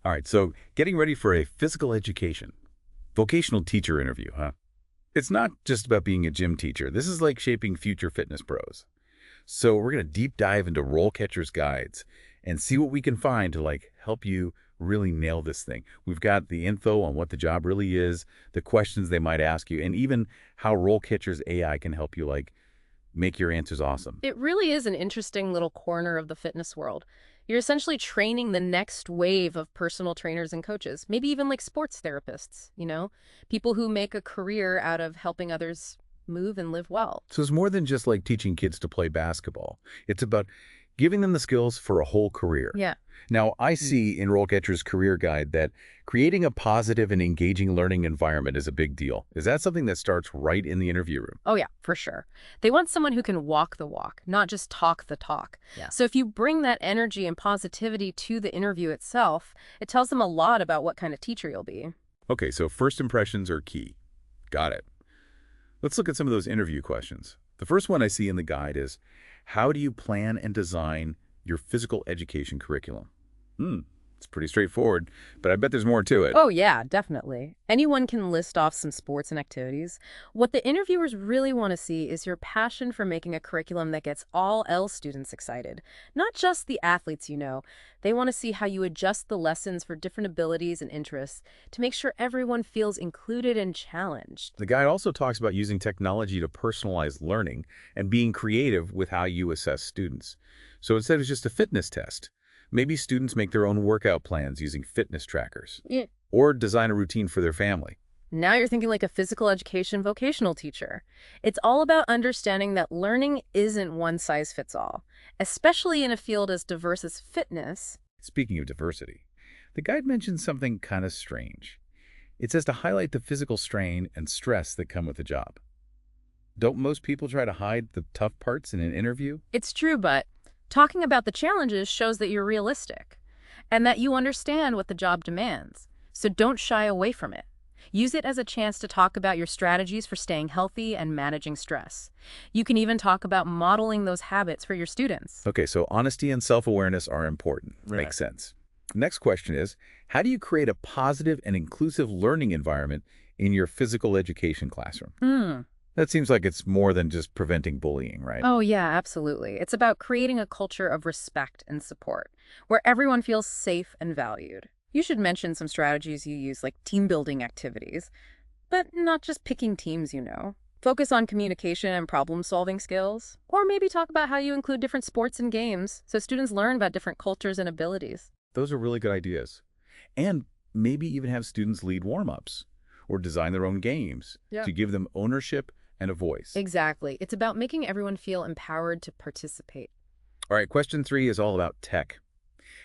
All right, so getting ready for a physical education, vocational teacher interview, huh? It's not just about being a gym teacher. This is like shaping future fitness pros. So we're going to deep dive into RoleCatcher's guides and see what we can find to help you really nail this thing. We've got the info on what the job really is, the questions they might ask you, and even how RoleCatcher's AI can help you make your answers awesome. It really is an interesting little corner of the fitness world. You're essentially training the next wave of personal trainers and coaches, maybe even like sports therapists, people who make a career out of helping others move and live well. So it's more than just like teaching kids to play basketball. It's about giving them the skills for a whole career. Yeah. Now, I see in RoleCatcher's career guide that creating a positive and engaging learning environment is a big deal. Is that something that starts right in the interview room? Oh, yeah, for sure. They want someone who can walk the walk, not just talk the talk. Yeah. So if you bring that energy and positivity to the interview itself, it tells them a lot about what kind of teacher you'll be. Okay, so first impressions are key. Got it. Let's look at some of those interview questions. The first one I see in the guide is, how do you plan and design your physical education curriculum? It's pretty straightforward, but I bet there's more to it. Oh, yeah, definitely. Anyone can list off some sports and activities. What the interviewers really want to see is your passion for making a curriculum that gets all L students excited, not just the athletes you know. They want to see how you adjust the lessons for different abilities and interests to make sure everyone feels included and challenged. The guide also talks about using technology to personalize learning and being creative with how you assess students. So instead of just a fitness test, maybe students make their own workout plans using fitness trackers Yeah. or design a routine for their family. Now you're thinking like a physical education vocational teacher. It's all about understanding that learning isn't one size fits all, especially in a field as diverse as fitness. Speaking of diversity, the guide mentions something kind of strange. It says to highlight the physical strain and stress that come with the job. Don't most people try to hide the tough parts in an interview? It's true, but talking about the challenges shows that you're realistic and that you understand what the job demands. So don't shy away from it. Use it as a chance to talk about your strategies for staying healthy and managing stress. You can even talk about modeling those habits for your students. Okay, so honesty and self-awareness are important. Right. Makes sense. Next question is, how do you create a positive and inclusive learning environment in your physical education classroom? That seems like it's more than just preventing bullying, right? Oh, yeah, absolutely. It's about creating a culture of respect and support, where everyone feels safe and valued. You should mention some strategies you use, like team building activities, but not just picking teams. Focus on communication and problem-solving skills, or maybe talk about how you include different sports and games so students learn about different cultures and abilities. Those are really good ideas. And maybe even have students lead warm-ups or design their own games to give them ownership and a voice. Exactly. It's about making everyone feel empowered to participate. All right, question 3 is all about tech.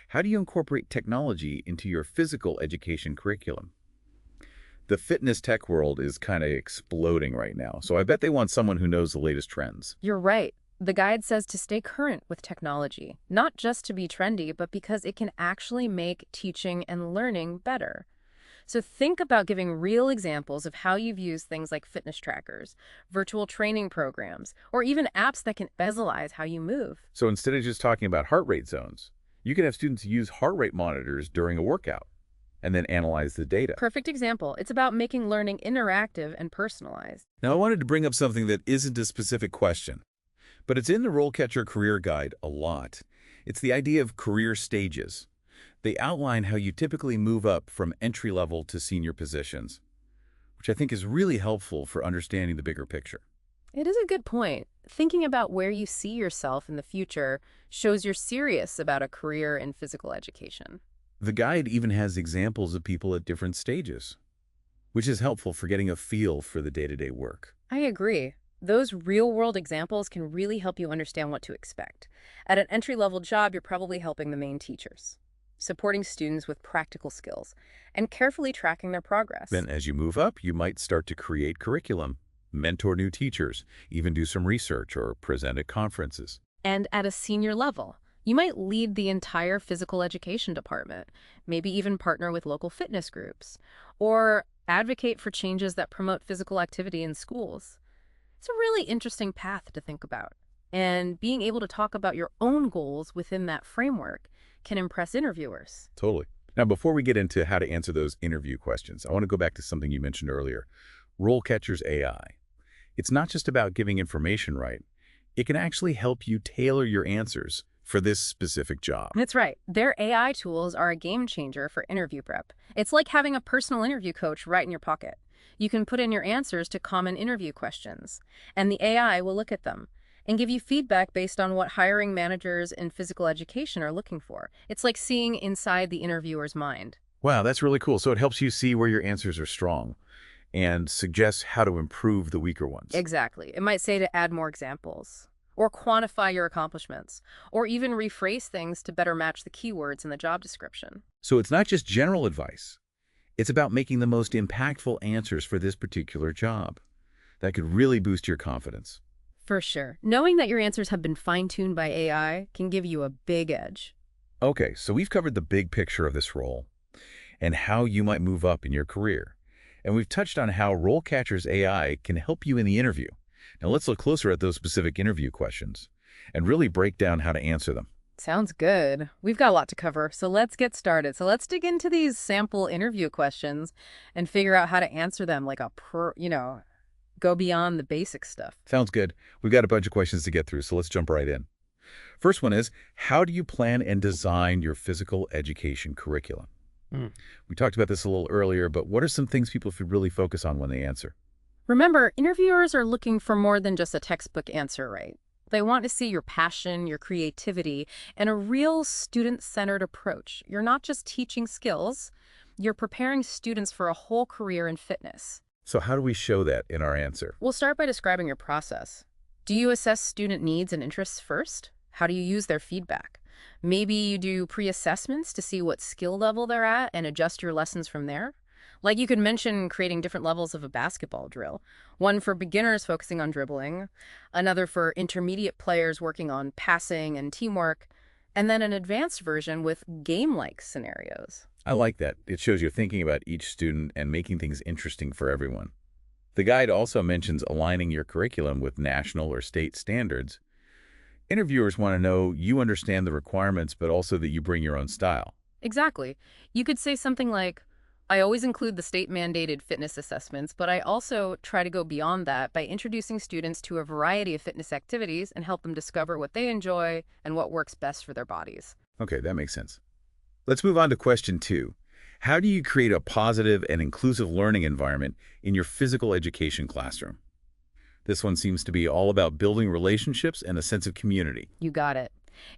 How do you incorporate technology into your physical education curriculum? The fitness tech world is kind of exploding right now, so I bet they want someone who knows the latest trends. You're right. The guide says to stay current with technology, not just to be trendy, but because it can actually make teaching and learning better. So think about giving real examples of how you've used things like fitness trackers, virtual training programs, or even apps that can visualize how you move. So instead of just talking about heart rate zones, you can have students use heart rate monitors during a workout and then analyze the data. Perfect example. It's about making learning interactive and personalized. Now, I wanted to bring up something that isn't a specific question, but it's in the RoleCatcher Career Guide a lot. It's the idea of career stages. They outline how you typically move up from entry-level to senior positions, which I think is really helpful for understanding the bigger picture. It is a good point. Thinking about where you see yourself in the future shows you're serious about a career in physical education. The guide even has examples of people at different stages, which is helpful for getting a feel for the day-to-day work. I agree. Those real-world examples can really help you understand what to expect. At an entry-level job, you're probably helping the main teachers, supporting students with practical skills, and carefully tracking their progress. Then as you move up, you might start to create curriculum, mentor new teachers, even do some research or present at conferences. And at a senior level, you might lead the entire physical education department, maybe even partner with local fitness groups, or advocate for changes that promote physical activity in schools. It's a really interesting path to think about. And being able to talk about your own goals within that framework can impress interviewers. Totally. Now, before we get into how to answer those interview questions, I want to go back to something you mentioned earlier, RoleCatcher's AI. It's not just about giving information right. It can actually help you tailor your answers for this specific job. That's right. Their AI tools are a game changer for interview prep. It's like having a personal interview coach right in your pocket. You can put in your answers to common interview questions, and the AI will look at them and give you feedback based on what hiring managers in physical education are looking for. It's like seeing inside the interviewer's mind. Wow, that's really cool. So it helps you see where your answers are strong and suggests how to improve the weaker ones. Exactly. It might say to add more examples, or quantify your accomplishments, or even rephrase things to better match the keywords in the job description. So it's not just general advice. It's about making the most impactful answers for this particular job. That could really boost your confidence. For sure. Knowing that your answers have been fine-tuned by AI can give you a big edge. Okay, so we've covered the big picture of this role and how you might move up in your career. And we've touched on how RoleCatcher's AI can help you in the interview. Now let's look closer at those specific interview questions and really break down how to answer them. Sounds good. We've got a lot to cover, so let's get started. So let's dig into these sample interview questions and figure out how to answer them like go beyond the basic stuff. Sounds good. We've got a bunch of questions to get through, so let's jump right in. First one is, how do you plan and design your physical education curriculum? We talked about this a little earlier, but what are some things people should really focus on when they answer? Remember, interviewers are looking for more than just a textbook answer, right? They want to see your passion, your creativity, and a real student-centered approach. You're not just teaching skills, you're preparing students for a whole career in fitness. So how do we show that in our answer? We'll start by describing your process. Do you assess student needs and interests first? How do you use their feedback? Maybe you do pre-assessments to see what skill level they're at and adjust your lessons from there. Like you could mention creating different levels of a basketball drill. One for beginners focusing on dribbling, another for intermediate players working on passing and teamwork, and then an advanced version with game-like scenarios. I like that. It shows you're thinking about each student and making things interesting for everyone. The guide also mentions aligning your curriculum with national or state standards. Interviewers want to know you understand the requirements, but also that you bring your own style. Exactly. You could say something like, I always include the state-mandated fitness assessments, but I also try to go beyond that by introducing students to a variety of fitness activities and help them discover what they enjoy and what works best for their bodies. Okay, that makes sense. Let's move on to question 2. How do you create a positive and inclusive learning environment in your physical education classroom? This one seems to be all about building relationships and a sense of community. You got it.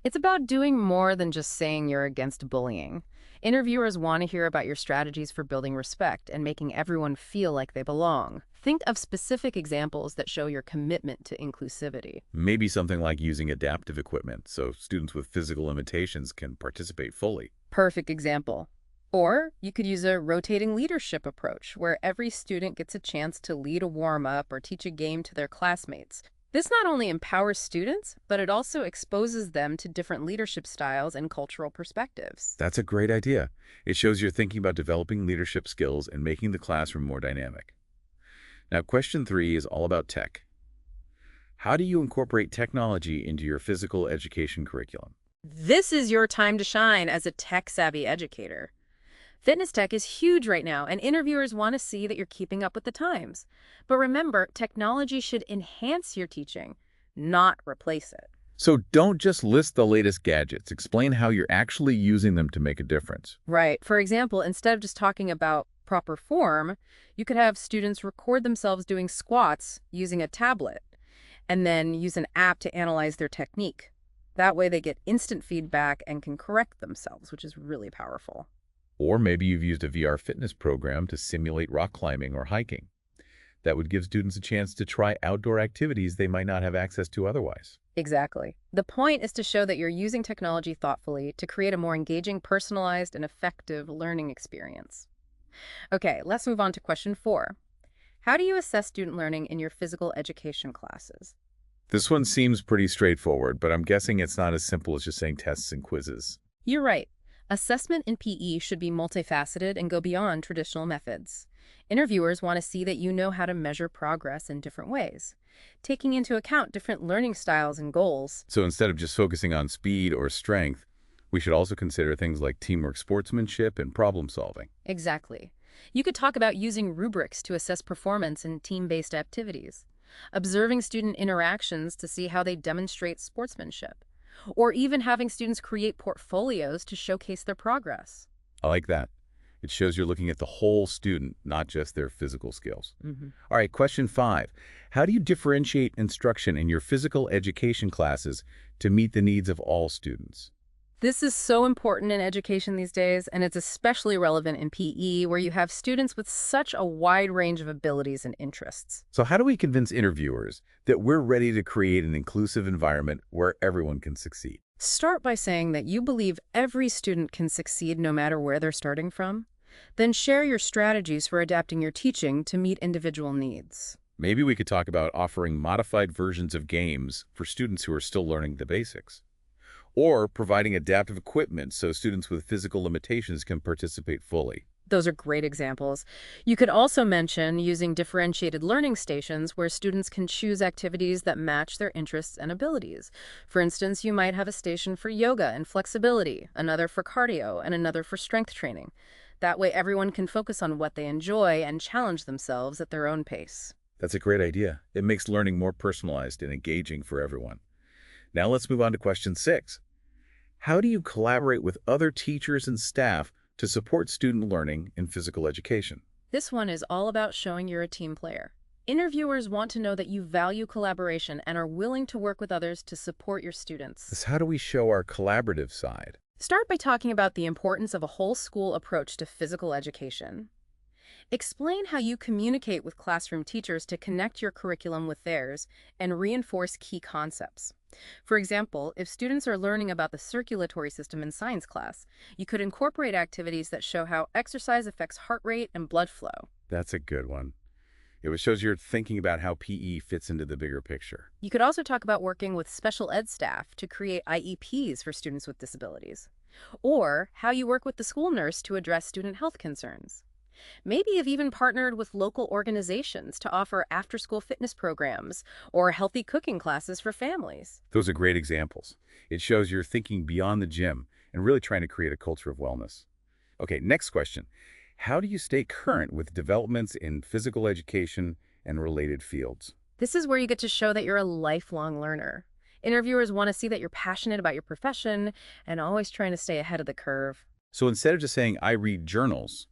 It's about doing more than just saying you're against bullying. Interviewers want to hear about your strategies for building respect and making everyone feel like they belong. Think of specific examples that show your commitment to inclusivity. Maybe something like using adaptive equipment so students with physical limitations can participate fully. Perfect example. Or you could use a rotating leadership approach where every student gets a chance to lead a warm-up or teach a game to their classmates. This not only empowers students, but it also exposes them to different leadership styles and cultural perspectives. That's a great idea. It shows you're thinking about developing leadership skills and making the classroom more dynamic. Now, question 3 is all about tech. How do you incorporate technology into your physical education curriculum? This is your time to shine as a tech-savvy educator. Fitness tech is huge right now, and interviewers want to see that you're keeping up with the times. But remember, technology should enhance your teaching, not replace it. So don't just list the latest gadgets. Explain how you're actually using them to make a difference. Right. For example, instead of just talking about proper form, you could have students record themselves doing squats using a tablet, and then use an app to analyze their technique. That way they get instant feedback and can correct themselves, which is really powerful. Or maybe you've used a VR fitness program to simulate rock climbing or hiking. That would give students a chance to try outdoor activities they might not have access to otherwise. Exactly. The point is to show that you're using technology thoughtfully to create a more engaging, personalized, and effective learning experience. Okay, let's move on to question 4. How do you assess student learning in your physical education classes? This one seems pretty straightforward, but I'm guessing it's not as simple as just saying tests and quizzes. You're right. Assessment in PE should be multifaceted and go beyond traditional methods. Interviewers want to see that you know how to measure progress in different ways, taking into account different learning styles and goals. So instead of just focusing on speed or strength, We should also consider things like teamwork, sportsmanship, and problem solving. Exactly. You could talk about using rubrics to assess performance in team-based activities, observing student interactions to see how they demonstrate sportsmanship, or even having students create portfolios to showcase their progress. I like that. It shows you're looking at the whole student, not just their physical skills. hmm All right, question 5. How do you differentiate instruction in your physical education classes to meet the needs of all students? This is so important in education these days, and it's especially relevant in PE, where you have students with such a wide range of abilities and interests. So how do we convince interviewers that we're ready to create an inclusive environment where everyone can succeed? Start by saying that you believe every student can succeed no matter where they're starting from. Then share your strategies for adapting your teaching to meet individual needs. Maybe we could talk about offering modified versions of games for students who are still learning the basics, or providing adaptive equipment so students with physical limitations can participate fully. Those are great examples. You could also mention using differentiated learning stations where students can choose activities that match their interests and abilities. For instance, you might have a station for yoga and flexibility, another for cardio, and another for strength training. That way everyone can focus on what they enjoy and challenge themselves at their own pace. That's a great idea. It makes learning more personalized and engaging for everyone. Now let's move on to question 6. How do you collaborate with other teachers and staff to support student learning in physical education? This one is all about showing you're a team player. Interviewers want to know that you value collaboration and are willing to work with others to support your students. How do we show our collaborative side? Start by talking about the importance of a whole school approach to physical education. Explain how you communicate with classroom teachers to connect your curriculum with theirs and reinforce key concepts. For example, if students are learning about the circulatory system in science class, you could incorporate activities that show how exercise affects heart rate and blood flow. That's a good one. It shows you're thinking about how PE fits into the bigger picture. You could also talk about working with special ed staff to create IEPs for students with disabilities, or how you work with the school nurse to address student health concerns. Maybe you've even partnered with local organizations to offer after-school fitness programs or healthy cooking classes for families. Those are great examples. It shows you're thinking beyond the gym and really trying to create a culture of wellness. Okay, next question. How do you stay current with developments in physical education and related fields? This is where you get to show that you're a lifelong learner. Interviewers want to see that you're passionate about your profession and always trying to stay ahead of the curve. So instead of just saying, I read journals,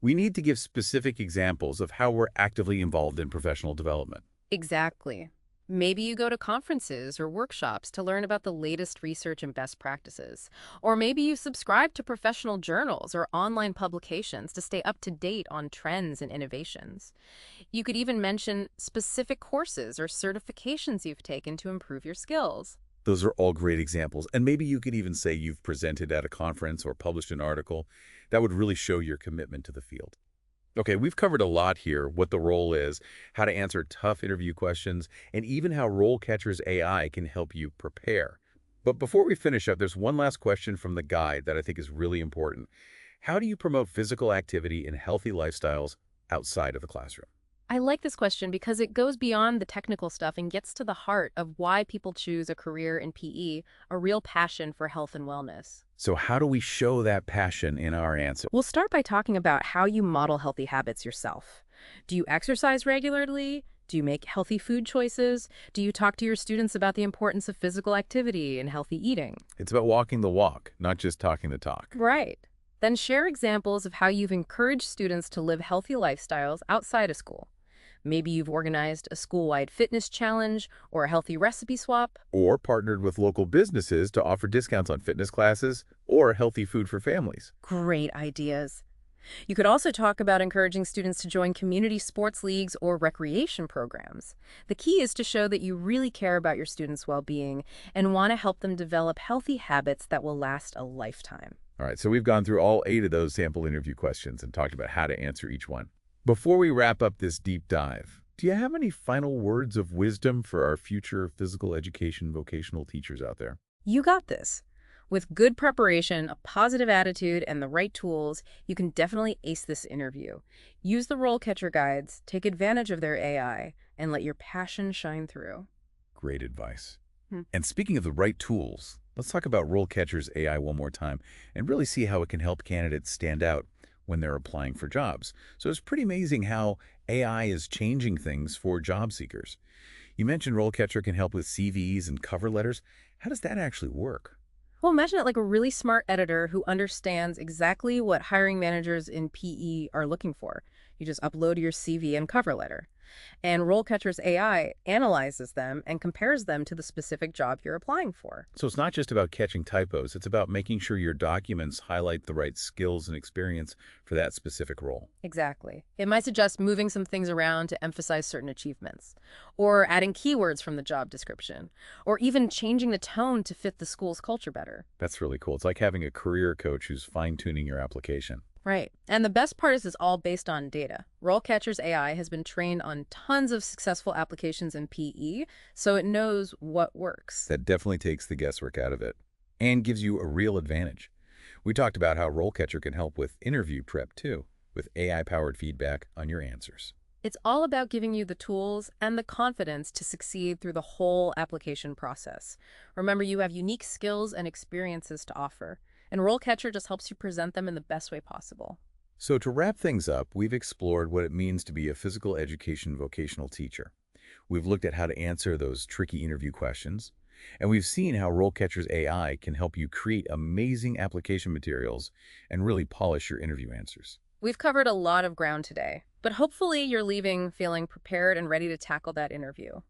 we need to give specific examples of how we're actively involved in professional development. Exactly. Maybe you go to conferences or workshops to learn about the latest research and best practices. Or maybe you subscribe to professional journals or online publications to stay up to date on trends and innovations. You could even mention specific courses or certifications you've taken to improve your skills. Those are all great examples. And maybe you could even say you've presented at a conference or published an article. That would really show your commitment to the field. Okay, we've covered a lot here, what the role is, how to answer tough interview questions, and even how RoleCatcher's AI can help you prepare. But before we finish up, there's one last question from the guide that I think is really important. How do you promote physical activity and healthy lifestyles outside of the classroom? I like this question because it goes beyond the technical stuff and gets to the heart of why people choose a career in PE, a real passion for health and wellness. So how do we show that passion in our answer? We'll start by talking about how you model healthy habits yourself. Do you exercise regularly? Do you make healthy food choices? Do you talk to your students about the importance of physical activity and healthy eating? It's about walking the walk, not just talking the talk. Right. Then share examples of how you've encouraged students to live healthy lifestyles outside of school. Maybe you've organized a school-wide fitness challenge or a healthy recipe swap. Or partnered with local businesses to offer discounts on fitness classes or healthy food for families. Great ideas. You could also talk about encouraging students to join community sports leagues or recreation programs. The key is to show that you really care about your students' well-being and want to help them develop healthy habits that will last a lifetime. All right, so we've gone through all 8 of those sample interview questions and talked about how to answer each one. Before we wrap up this deep dive, do you have any final words of wisdom for our future physical education vocational teachers out there? You got this. With good preparation, a positive attitude, and the right tools, you can definitely ace this interview. Use the RoleCatcher guides, take advantage of their AI, and let your passion shine through. Great advice. And speaking of the right tools, Let's talk about RoleCatcher's AI one more time and really see how it can help candidates stand out when they're applying for jobs. So it's pretty amazing how AI is changing things for job seekers. You mentioned RoleCatcher can help with CVs and cover letters. How does that actually work? Well, imagine it like a really smart editor who understands exactly what hiring managers in PE are looking for. You just upload your CV and cover letter. And RoleCatcher's AI analyzes them and compares them to the specific job you're applying for. So it's not just about catching typos, it's about making sure your documents highlight the right skills and experience for that specific role. Exactly. It might suggest moving some things around to emphasize certain achievements, or adding keywords from the job description, or even changing the tone to fit the school's culture better. That's really cool. It's like having a career coach who's fine-tuning your application. Right. And the best part is it's all based on data. RoleCatcher's AI has been trained on tons of successful applications in PE, so it knows what works. That definitely takes the guesswork out of it and gives you a real advantage. We talked about how RoleCatcher can help with interview prep too, with AI-powered feedback on your answers. It's all about giving you the tools and the confidence to succeed through the whole application process. Remember, you have unique skills and experiences to offer, and RoleCatcher just helps you present them in the best way possible. So to wrap things up, we've explored what it means to be a physical education vocational teacher. We've looked at how to answer those tricky interview questions, and we've seen how RoleCatcher's AI can help you create amazing application materials and really polish your interview answers. We've covered a lot of ground today, but hopefully you're leaving feeling prepared and ready to tackle that interview.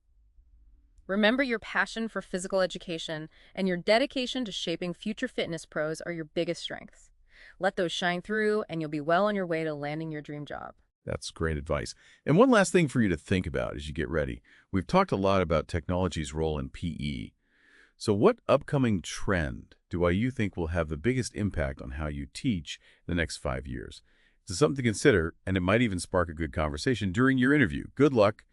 Remember, your passion for physical education and your dedication to shaping future fitness pros are your biggest strengths. Let those shine through, and you'll be well on your way to landing your dream job. That's great advice. And one last thing for you to think about as you get ready. We've talked a lot about technology's role in PE. So what upcoming trend you think will have the biggest impact on how you teach in the next 5 years? It's something to consider, and it might even spark a good conversation during your interview. Good luck.